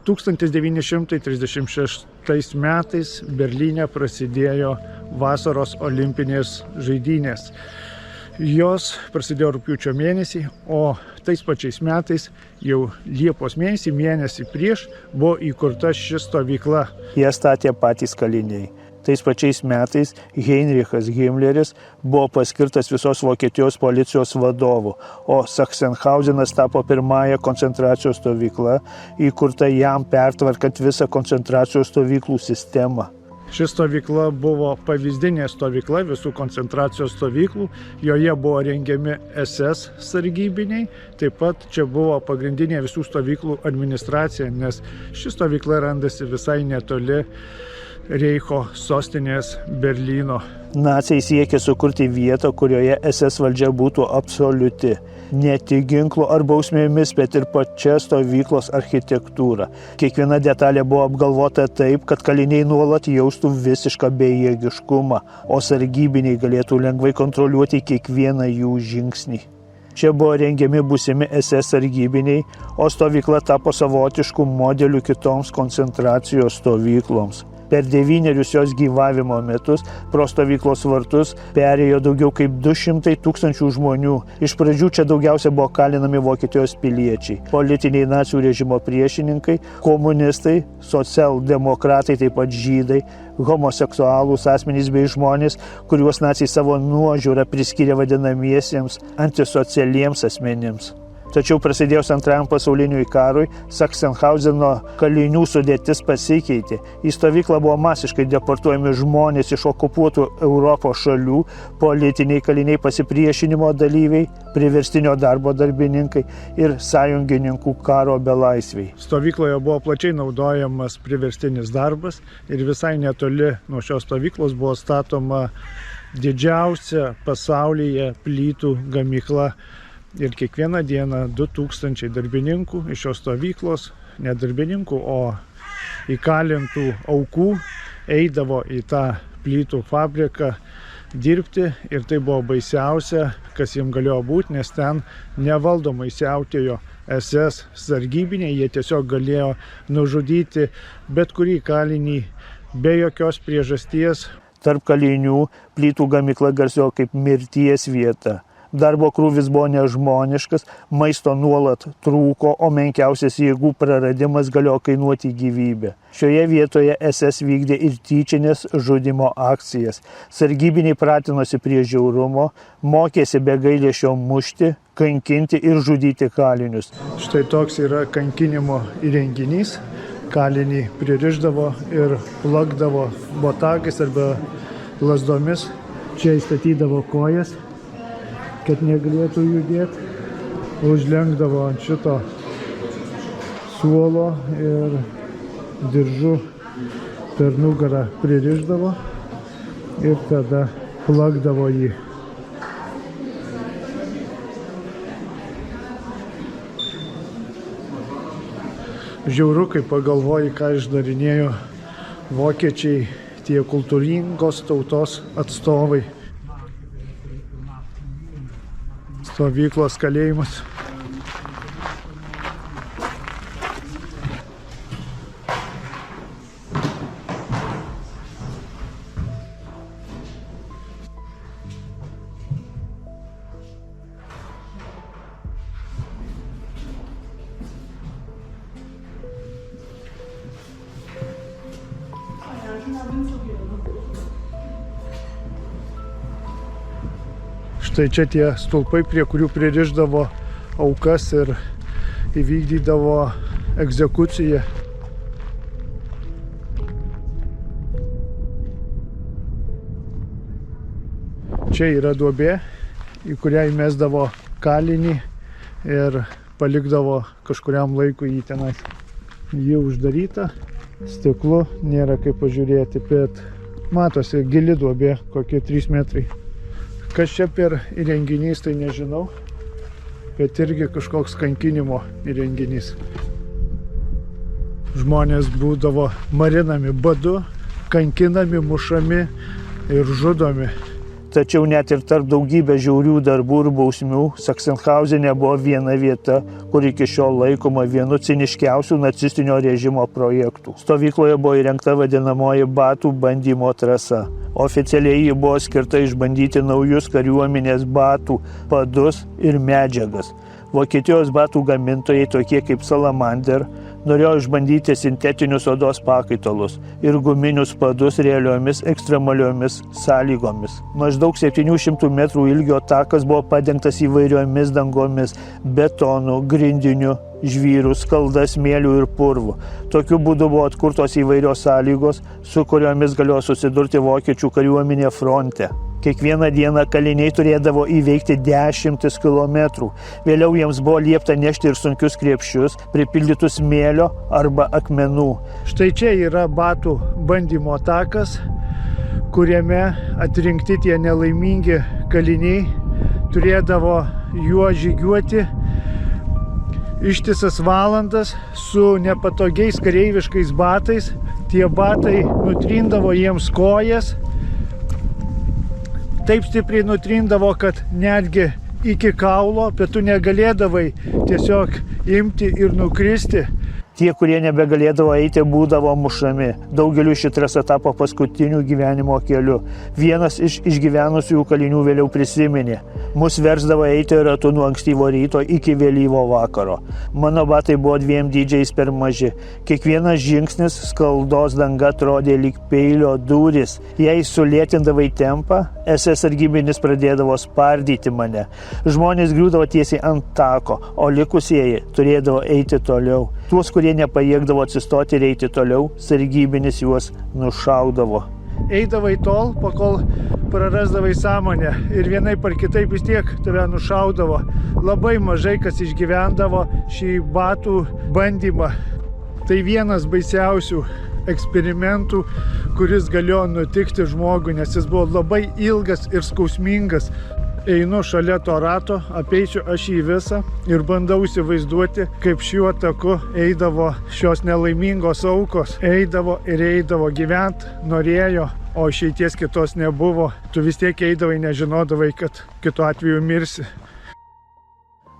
1936 metais Berlyne prasidėjo vasaros olimpinės žaidynės. Jos prasidėjo rugpjūčio mėnesį, o tais pačiais metais jau Liepos mėnesį prieš buvo įkurta ši stovykla. Jie statė patys kaliniai. Tais pačiais metais Heinrichas Himmleris buvo paskirtas visos Vokietijos policijos vadovu, o Sachsenhausenas tapo pirmąją koncentracijos stovyklą, įkurta jam pertvarkant visą koncentracijos stovyklų sistemą. Ši stovykla buvo pavyzdinė stovykla visų koncentracijos stovyklų, joje buvo rengiami SS sargybiniai, taip pat čia buvo pagrindinė visų stovyklų administracija, nes ši stovykla randasi visai netoli Reicho sostinės Berlyno. Naciai siekė sukurti vietą, kurioje SS valdžia būtų absoliuti. Ne tik ginklų ar bausmėmis, bet ir pačia stovyklos architektūra. Kiekviena detalė buvo apgalvota taip, kad kaliniai nuolat jaustų visišką bejėgiškumą, o sargybiniai galėtų lengvai kontroliuoti kiekvieną jų žingsnį. Čia buvo rengiami būsimi SS sargybiniai, o stovykla tapo savotiškų modelių kitoms koncentracijos stovykloms. Per 9 jos gyvavimo metus pro stovyklos vartus perėjo daugiau kaip 200 000 žmonių. Iš pradžių čia daugiausia buvo kalinami Vokietijos piliečiai, politiniai nacių režimo priešininkai, komunistai, socialdemokratai, taip pat žydai, homoseksualūs asmenys bei žmonės, kuriuos naciai savo nuožiūrą priskyrė vadinamiesiems antisocialiems asmenims. Tačiau prasidėjus Antrajam pasauliniui karui, Sachsenhauseno kalinių sudėtis pasikeitė. Į stovyklą buvo masiškai deportuojami žmonės iš okupuotų Europos šalių, politiniai kaliniai, pasipriešinimo dalyviai, priverstinio darbo darbininkai ir sąjungininkų karo belaisviai. Stovykloje buvo plačiai naudojamas priverstinis darbas ir visai netoli nuo šios stovyklos buvo statoma didžiausia pasaulyje plytų gamykla. Ir kiekvieną dieną 2000 darbininkų iš šios stovyklos, ne darbininkų, o įkalintų aukų eidavo į tą plytų fabriką dirbti ir tai buvo baisiausia, kas jiems galėjo būti, nes ten nevaldomai siautėjo SS sargybiniai, jie tiesiog galėjo nužudyti bet kurį kalinį be jokios priežasties. Tarp kalinių plytų gamykla garsėjo kaip mirties vieta. Darbo krūvis buvo nežmoniškas, maisto nuolat trūko, o menkiausias jėgų praradimas galėjo kainuoti gyvybę. Šioje vietoje SS vykdė ir tyčinės žudimo akcijas. Sargybiniai pratinosi prie žiaurumo, mokėsi be gailesčio mušti, kankinti ir žudyti kalinius. Štai toks yra kankinimo įrenginys. Kalinį pririšdavo ir plakdavo botagais arba lazdomis. Čia įstatydavo kojas, kad negalėtų judėti, užlenkdavo ant šito suolo ir diržu per nugarą pririšdavo ir tada plakdavo jį. Žiauru, kai pagalvoji, ką išdarinėjo vokiečiai, tie kultūringos tautos atstovai. Stovyklos kalėjimas. Štai čia tie stulpai, prie kurių pririšdavo aukas ir įvykdydavo egzekuciją. Čia yra duobė, į kurią įmesdavo kalinį ir palikdavo kažkuriam laikui jį tenais. Ji uždaryta, stiklu nėra kaip pažiūrėti, bet matosi gili duobė, kokie 3 metrai. Kas čia per įrenginys, tai nežinau, bet irgi kažkoks kankinimo įrenginys. Žmonės būdavo marinami badu, kankinami, mušami ir žudomi. Tačiau net ir tarp daugybę žiaurių darbų ir bausmių Sachsenhauzene buvo viena vieta, kur iki šiol laikoma vienu ciniškiausių nacistinio režimo projektų. Stovykloje buvo įrengta vadinamoji batų bandymo trasa. Oficialiai ji buvo skirta išbandyti naujus kariuomenės batų, padus ir medžiagas. Vokietijos batų gamintojai, tokie kaip Salamander, norėjo išbandyti sintetinius odos pakaitalus ir guminius padus realiomis ekstremaliomis sąlygomis. Maždaug 700 metrų ilgio takas buvo padengtas įvairiomis dangomis – betonu, grindiniu, žvyru, skalda, smėliu ir purvu. Tokiu būdu buvo atkurtos įvairios sąlygos, su kuriomis galėjo susidurti vokiečių kariuomenė fronte. Kiekvieną dieną kaliniai turėdavo įveikti 10 kilometrų. Vėliau jiems buvo liepta nešti ir sunkius krepšius, pripildytus smėlio arba akmenų. Štai čia yra batų bandymo takas, kuriame atrinkti tie nelaimingi kaliniai turėdavo juo žygiuoti ištisas valandas su nepatogiais kareiviškais batais. Tie batai nutrindavo jiems kojas. Taip stipriai nutrindavo, kad netgi iki kaulo, bet tu negalėdavai tiesiog imti ir nukristi. Tie, kurie nebegalėdavo eiti, būdavo mušami. Daugeliu ši trasa tapo paskutiniu gyvenimo keliu. Vienas iš išgyvenusių kalinių vėliau prisiminė. Mus versdavo eiti ratu nuo ankstyvo ryto iki vėlyvo vakaro. Mano batai buvo 2 dydžiais per maži. Kiekvienas žingsnis skaldos danga atrodė lyg peilio dūris. Jei sulėtindavai tempą, SS sargybinis pradėdavo spardyti mane. Žmonės griūdavo tiesiai ant tako, o likusieji turėdavo eiti toliau. Tuos, kurie nepajėgdavo atsistoti ir eiti toliau, sargybinis juos nušaudavo. Eidavai tol, pakol prarasdavai sąmonę ir vienaip ar kitaip vis tiek tave nušaudavo. Labai mažai kas išgyvendavo šį batų bandymą. Tai vienas baisiausių eksperimentų, kuris galėjo nutikti žmogui, nes jis buvo labai ilgas ir skausmingas. Einu šalia to rato, apeisiu aš jį visą ir bandau įsivaizduoti, kaip šiuo taku eidavo šios nelaimingos aukos. Eidavo ir eidavo, gyvent norėjo, o išeities kitos nebuvo. Tu vis tiek eidavai, nežinodavai, kad kitu atveju mirsi.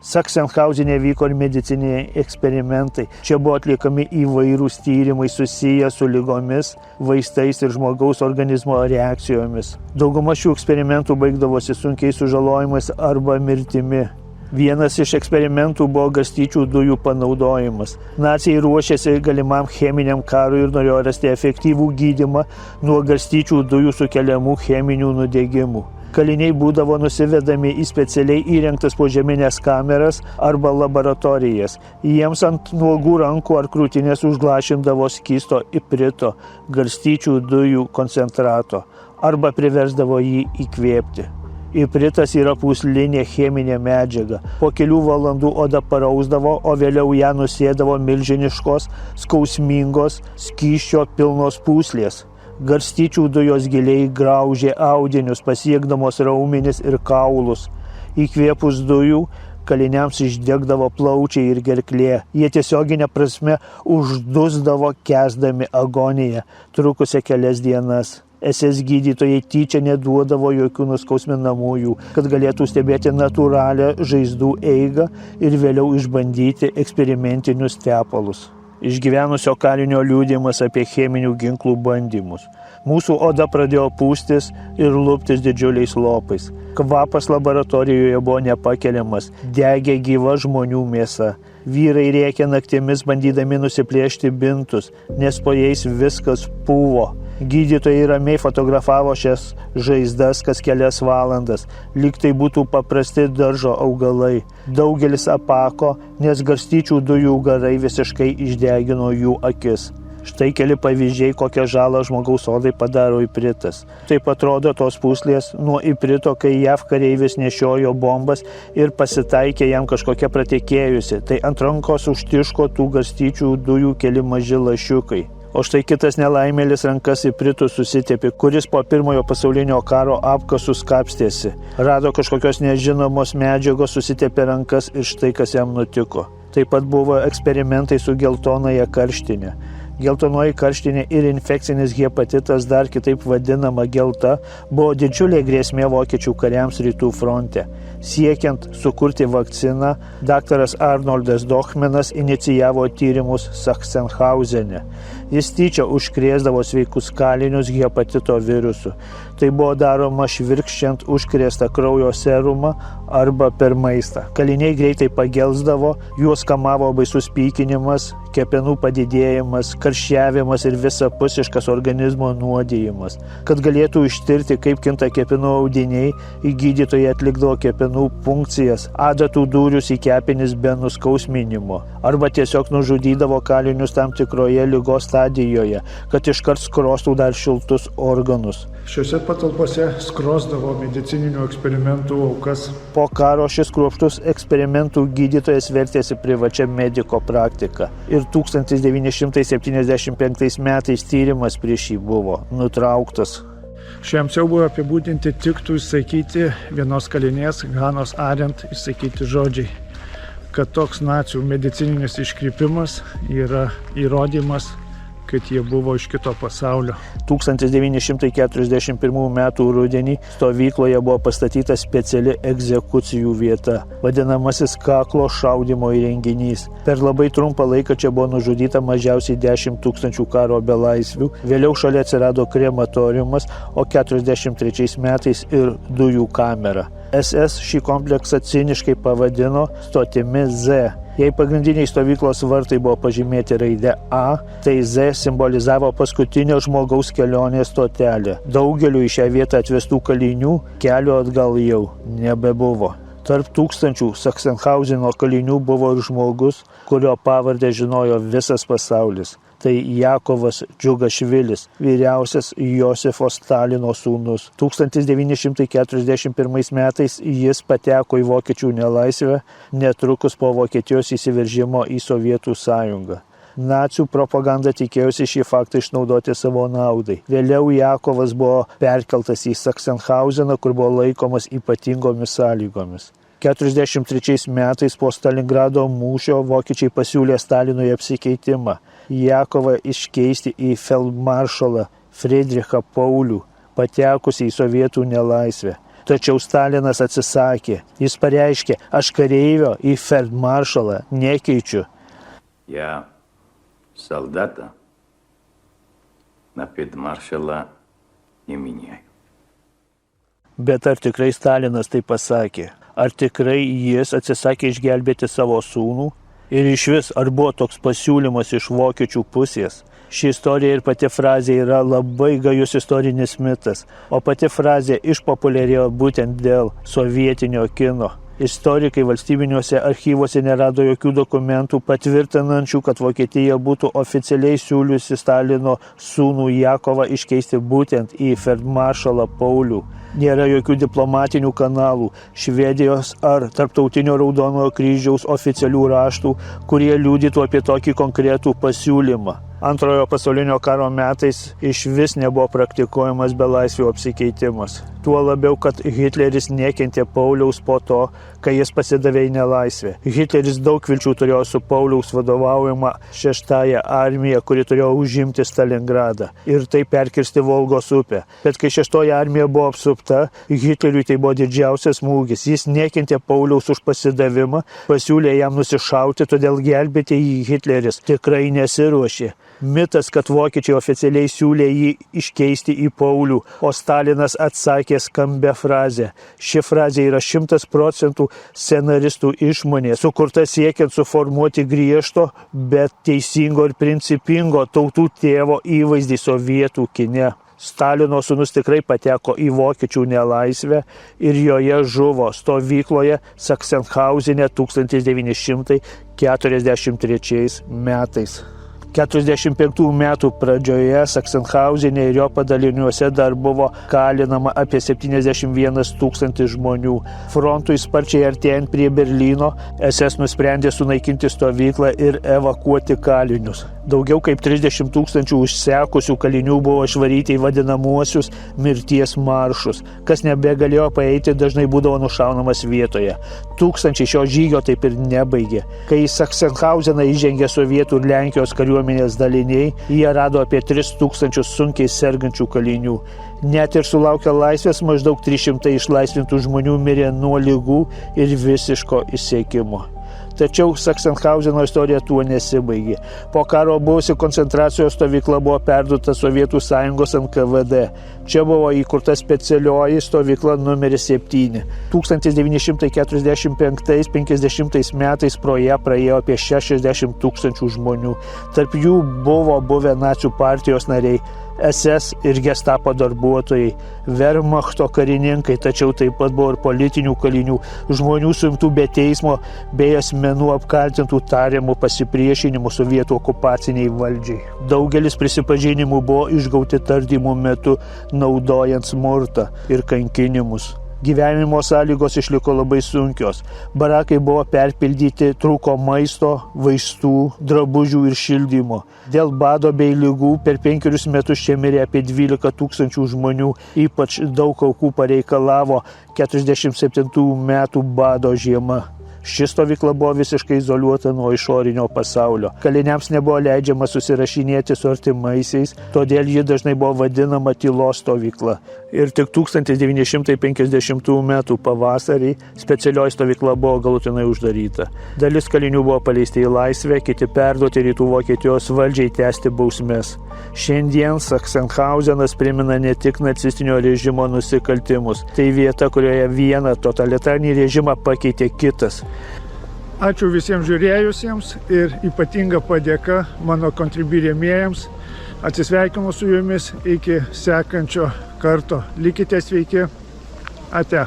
Sachsenhauzene vyko ir medicininiai eksperimentai. Čia buvo atliekami įvairūs tyrimai susiję su ligomis, vaistais ir žmogaus organizmo reakcijomis. Dauguma šių eksperimentų baigdavosi sunkiais sužalojimais arba mirtimi. Vienas iš eksperimentų buvo garstyčių dujų panaudojimas. Naciai ruošėsi galimam cheminiam karui ir norėjo rasti efektyvų gydymą nuo garstyčių dujų sukeliamų cheminių nudegimų. Kaliniai būdavo nusivedami į specialiai įrengtas požeminės kameras arba laboratorijas. Jiems ant nuogų rankų ar krūtinės užglašindavo skysto iprito, garstyčių dujų koncentrato, arba priversdavo jį įkvėpti. Ipritas yra pūslinė cheminė medžiaga. Po kelių valandų oda parausdavo, o vėliau ją nusėdavo milžiniškos, skausmingos, skysčio pilnos pūslės. Garstyčių dujos giliai graužė audinius, pasiekdamos raumenis ir kaulus. Įkvėpus dujų, kaliniams išdegdavo plaučiai ir gerklė. Jie tiesioginė prasme uždusdavo kęsdami agoniją, trukusią kelias dienas. SS gydytojai tyčia neduodavo jokių nuskausminamųjų, kad galėtų stebėti natūralią žaizdų eigą ir vėliau išbandyti eksperimentinius tepalus. Išgyvenusio kalinio liudijimas apie cheminių ginklų bandymus. Mūsų oda pradėjo pūstis ir luptis didžiuliais lopais. Kvapas laboratorijoje buvo nepakeliamas, degė gyva žmonių mėsa. Vyrai rėkė naktimis, bandydami nusiplėšti bintus, nes po jais viskas pūvo. Gydytojai ramiai fotografavo šias žaizdas kas kelias valandas, lyg tai būtų paprasti daržo augalai. Daugelis apako, nes garstyčių dujų garai visiškai išdegino jų akis. Štai keli pavyzdžiai, kokią žalą žmogaus odai padaro ipritas. Taip atrodo tos pūslės nuo iprito, kai JAV kareivis nešiojo bombas ir pasitaikė jam kažkokia pratekėjusi. Tai ant rankos užtiško tų garstyčių dujų keli maži lašiukai. O štai kitas nelaimėlis rankas ipritų susitepė, kuris po Pirmojo pasaulinio karo apkasus kapstėsi. Rado kažkokios nežinomos medžiagos, susitepė rankas ir štai kas jam nutiko. Taip pat buvo eksperimentai su geltonąja karštinė. Geltonoji karštinė ir infekcinis hepatitas, dar kitaip vadinama gelta, buvo didžiulė grėsmė vokiečių kariams rytų fronte. Siekiant sukurti vakciną, daktaras Arnoldas Dochmenas inicijavo tyrimus Sachsenhauzene. Jis tyčia užkrėsdavo sveikus kalinius hepatito virusu. Tai buvo daroma švirkščiant užkrėstą kraujo serumą arba per maistą. Kaliniai greitai pagelsdavo, juos kamavo baisus pykinimas, kepenų padidėjimas, karščiavimas ir visapusiškas organizmo nuodijimas. Kad galėtų ištirti, kaip kinta kepenų audiniai, gydytojai atlikdavo kepenų punkcijas, adatų dūrius į kepenis be nuskausminimo, arba tiesiog nužudydavo kalinius tam tikroje ligos stadijoje, kad iškart skrostų dar šiltus organus. Šiuose patalpose skrosdavo medicininių eksperimentų aukas. Po karo šis kruopštus eksperimentų gydytojas vertėsi privačia mediko praktika. Ir 1975 metais tyrimas prieš jį buvo nutrauktas. Šiam siaubui apibūdinti tiktų išsakyti vienos kalinės Hanos Arendt išsakyti žodžiai, kad toks nacių medicininis iškrypimas yra įrodymas, kad jie buvo iš kito pasaulio. 1941 metų rudenį stovykloje buvo pastatyta speciali egzekucijų vieta, vadinamasis kaklo šaudymo įrenginys. Per labai trumpą laiką čia buvo nužudyta mažiausiai 10 000 karo belaisvių, vėliau šalia atsirado krematoriumas, o 1943 metais ir dujų kamera. SS šį kompleksą ciniškai pavadino stotimi Z. Jei pagrindiniai stovyklos vartai buvo pažymėti raide A, tai Z simbolizavo paskutinio žmogaus kelionės stotelę. Daugeliu į šią vietą atvestų kalinių kelio atgal jau nebebuvo. Tarp tūkstančių Sachsenhauzeno kalinių buvo ir žmogus, kurio pavardę žinojo visas pasaulis. Tai Jakovas Džiugašvilis, vyriausias Josifo Stalino sūnus. 1941 metais jis pateko į vokiečių nelaisvę, netrukus po Vokietijos įsiveržimo į Sovietų sąjungą. Nacių propaganda tikėjosi šį faktą išnaudoti savo naudai. Vėliau Jakovas buvo perkeltas į Sachsenhauseną, kur buvo laikomas ypatingomis sąlygomis. 1943 metais po Stalingrado mūšio vokiečiai pasiūlė Stalinui apsikeitimą. Jakovą iškeisti į feldmaršalą Friedrichą Paulių, patekusi į sovietų nelaisvę. Tačiau Stalinas atsisakė. Jis pareiškė, aš kareivio į feldmaršalą nekeičiu. Я солдата на фельдмаршала не меняю. Bet ar tikrai Stalinas tai pasakė? Ar tikrai jis atsisakė išgelbėti savo sūnų? Ir iš vis, ar buvo toks pasiūlymas iš vokiečių pusės? Ši istorija ir pati frazė yra labai gajus istorinis mitas, o pati frazė išpopuliarėjo būtent dėl sovietinio kino. Istorikai valstybiniuose archyvuose nerado jokių dokumentų patvirtinančių, kad Vokietija būtų oficialiai siūliusi Stalino sūnų Jakovą iškeisti būtent į feldmaršalą Paulių. Nėra jokių diplomatinių kanalų, Švedijos ar Tarptautinio Raudonojo kryžiaus oficialių raštų, kurie liudytų apie tokį konkretų pasiūlymą. Antrojo pasaulinio karo metais iš vis nebuvo praktikuojamas belaisvių apsikeitimas. Tuo labiau, kad Hitleris nekentė Pauliaus po to, kai jis pasidavė į nelaisvę. Hitleris daug vilčių turėjo su Pauliaus vadovaujama 6-ąją armiją, kuri turėjo užimti Stalingradą ir taip perkirsti Volgos upę. Bet kai 6-oji armija buvo apsupta, Hitleriui tai buvo didžiausias smūgis. Jis nekentė Pauliaus už pasidavimą, pasiūlė jam nusišauti, todėl gelbėti jį Hitleris tikrai nesiruošė. Mitas, kad vokiečiai oficialiai siūlė jį iškeisti į Paulių, o Stalinas atsakė skambia frazę. Ši frazė yra 100% scenaristų išmonė, sukurta siekiant suformuoti griežto, bet teisingo ir principingo tautų tėvo įvaizdį sovietų kine. Stalino sūnus tikrai pateko į vokiečių nelaisvę ir joje žuvo stovykloje Sachsenhauzene 1943 metais. 45 metų pradžioje Sachsenhauzene ir jo padaliniuose dar buvo kalinama apie 71 000 žmonių. Frontui sparčiai artėjant prie Berlyno, SS nusprendė sunaikinti stovyklą ir evakuoti kalinius. Daugiau kaip 30 000 užsekusių kalinių buvo išvaryti į vadinamuosius mirties maršus. Kas nebegalėjo paeiti, dažnai būdavo nušaunamas vietoje. Tūkstančiai šio žygio taip ir nebaigė. Kai į Sachsenhauseną įžengė sovietų ir Lenkijos kariuomenės kariuomenės daliniai, jie rado apie 3000 sunkiai sergančių kalinių. Net ir sulaukę laisvės maždaug 300 išlaisvintų žmonių mirė nuo ligų ir visiško išsekimo. Tačiau Sachsenhauzeno istorija tuo nesibaigė. Po karo buvusi koncentracijos stovykla buvo perduota Sovietų Sąjungos NKVD. Čia buvo įkurta specialioji stovykla numeris 7. 1945-50 metais pro ją praėjo apie 60 000 žmonių. Tarp jų buvo buvę nacių partijos nariai, SS ir Gestapo darbuotojai, Wehrmachto karininkai, tačiau taip pat buvo ir politinių kalinių, žmonių suimtų be teismo bei asmenų apkaltintų tariamų pasipriešinimų sovietų okupaciniai valdžiai. Daugelis prisipažinimų buvo išgauti tardymų metu naudojant smurtą ir kankinimus. Gyvenimo sąlygos išliko labai sunkios. Barakai buvo perpildyti, trūko maisto, vaistų, drabužių ir šildymo. Dėl bado bei ligų per 5 metus čia mirė apie 12 000 žmonių, ypač daug aukų pareikalavo 47 metų bado žiema. Ši stovykla buvo visiškai izoliuota nuo išorinio pasaulio. Kaliniams nebuvo leidžiama susirašinėti su artimaisiais, todėl ji dažnai buvo vadinama tylos stovykla. Ir tik 1950 metų pavasarį specialioji stovykla buvo galutinai uždaryta. Dalis kalinių buvo paleisti į laisvę, kiti perduoti Rytų Vokietijos valdžiai tęsti bausmes. Šiandien Sachsenhausenas primena ne tik nacistinio režimo nusikaltimus. Tai vieta, kurioje vieną totalitarinį režimą pakeitė kitas. Ačiū visiems žiūrėjusiems ir ypatinga padėka mano Contribui rėmėjams. Atsisveikinu su jumis iki sekančio karto. Likite sveiki. Ate.